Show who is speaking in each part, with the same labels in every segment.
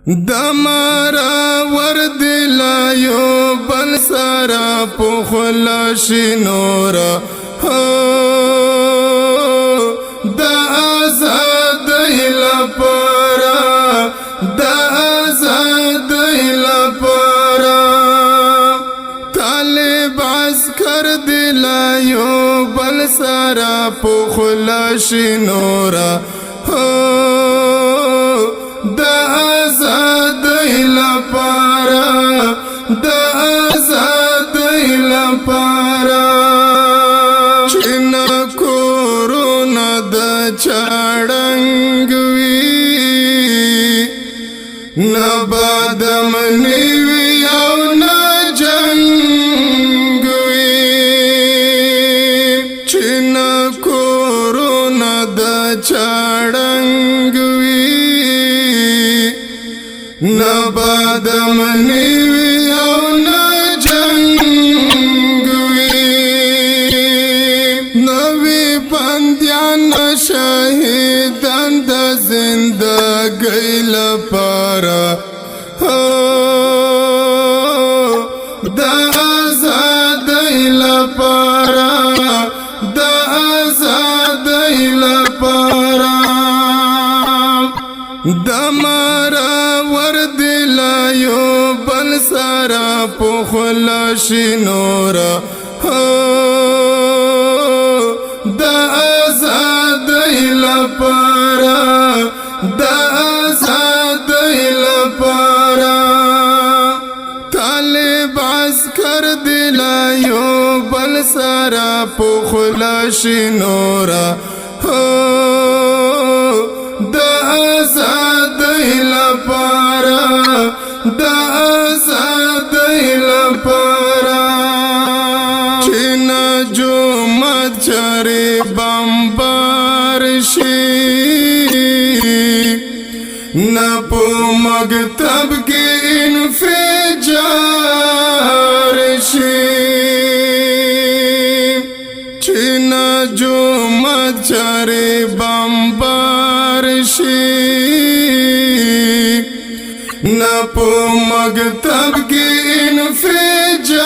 Speaker 1: دمارا ورد لا یو بل سرا پخلا شنورا دا آزاد لپارا دا آزاد لپارا طالب عسکر دلا یو بل سرا پخلا شنورا دا آزاد لپارا دا آزاد لپارا چنا کورونا دا چاڑنگ وی نبادم نیوی او نا جنگ وی چنا کورونا دا چاڑنگ نبادم نیوی او نا جنگ وی نوی بندیان شهیدان دا زندگی لپارا دا آزادی لپارا دا آزادی لپارا دمارا ورد لا یو بل سرا پخلا شنورا دا آزاد لپارا دا آزاد لپارا طالب عسکر دلا یو بل سرا پخلا شنورا دا آزاد لپارا دا آزاد لپارا چنا جو مچری بمبار شی نپو مکتب کی انفجار شی چنا جو مچری بمبار نپو مکتب کی انفجار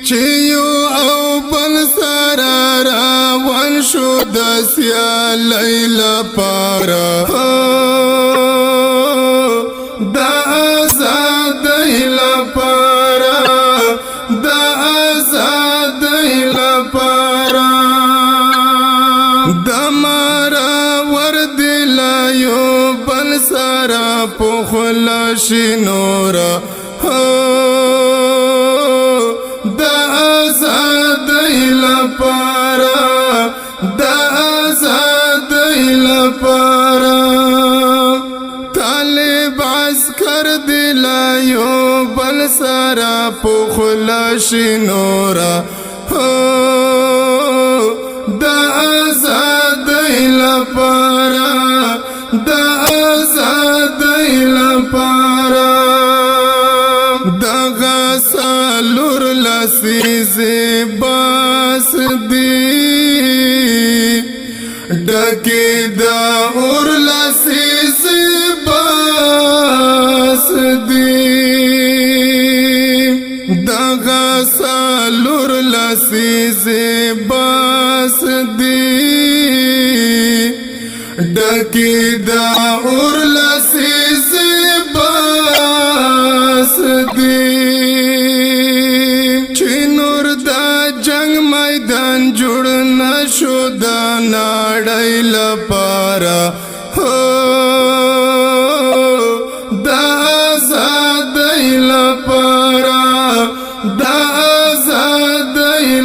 Speaker 1: چیو او بل سرا راون شو دسیا لیلا پارا دا آزاد لپارا دا آزاد لپارا دمارا ورد لا یو بل سرا پخلا شنورا دا آزاد لپارا دا آزاد لپارا طالب عسکر دلا یو بل سرا پخلا شنورا دا آزاد لپارا دا آزاد لپارا دغه سالور لسیز باس دی ډکی دا اور لسیز باس دی دغه سالور لسیز باس دی ډکی دا اور لسیز باس دی چینور دا جنگ میدان جوړ نشو دا نړۍ لپاره دا آزاد لپاره دا آزاد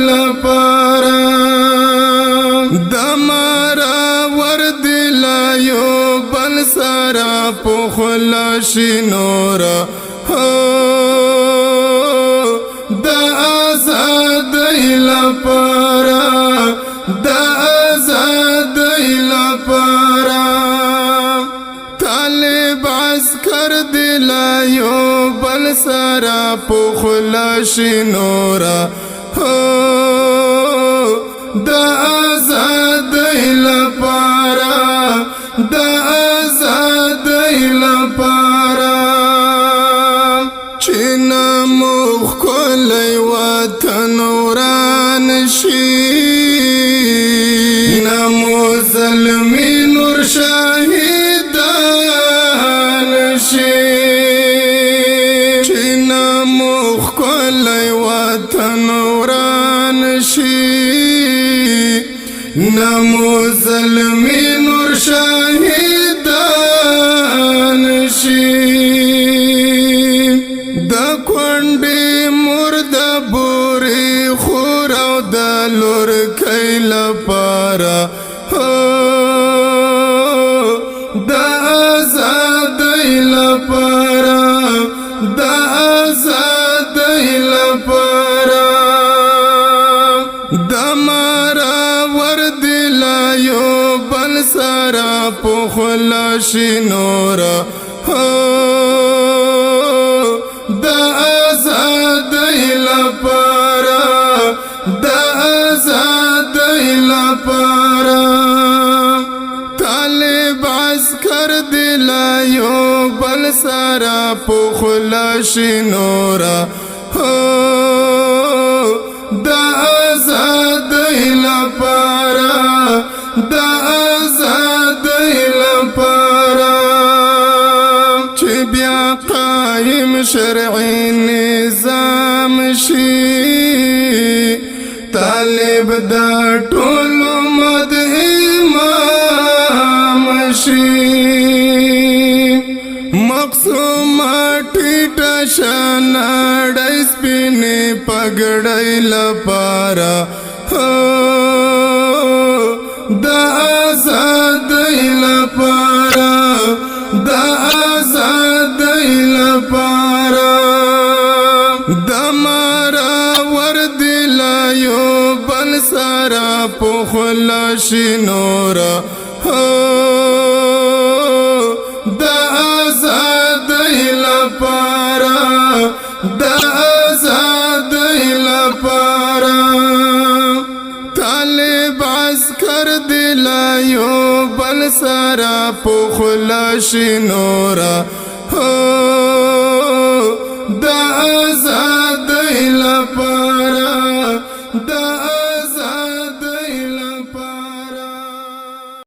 Speaker 1: لپاره دمارا ورد لا یو بل سرا پخلا شنورا دا آزاد لپارا دا آزاد لپارا طالب عسکر دلا یو بل سرا پخلا شنورا دا آزاد لپاره زلمی نور شاهدان شي چې نموخ کلی وطن وران شي نمو زلمی نور شاهدان شي د کونډې مور د بورې خور او د لور کۍ لپاره د آزادۍ لپاره د آزادۍ لپاره د مارا ورد لایو بل سره پخلا شي نوره د آزادۍ لپاره د آزادۍ لپاره طالب عسکر دی لایو بل سره پخلا شي نوره د آزادۍ لپاره د آزادۍ لپاره چې بیا قائم شرعي نظام شي طالب دا ټول امت امام شي مقصوم ټیټه شانړۍ سپینې پګړۍ لپاره د آزادۍ لپاره د آزادۍ لپاره د مارا ورد لایو بل سره پخلا شي نوره د آزادۍ لپاره د آزادۍ لپاره طالب عسکر دی لایو بل سره پخلا شي نوره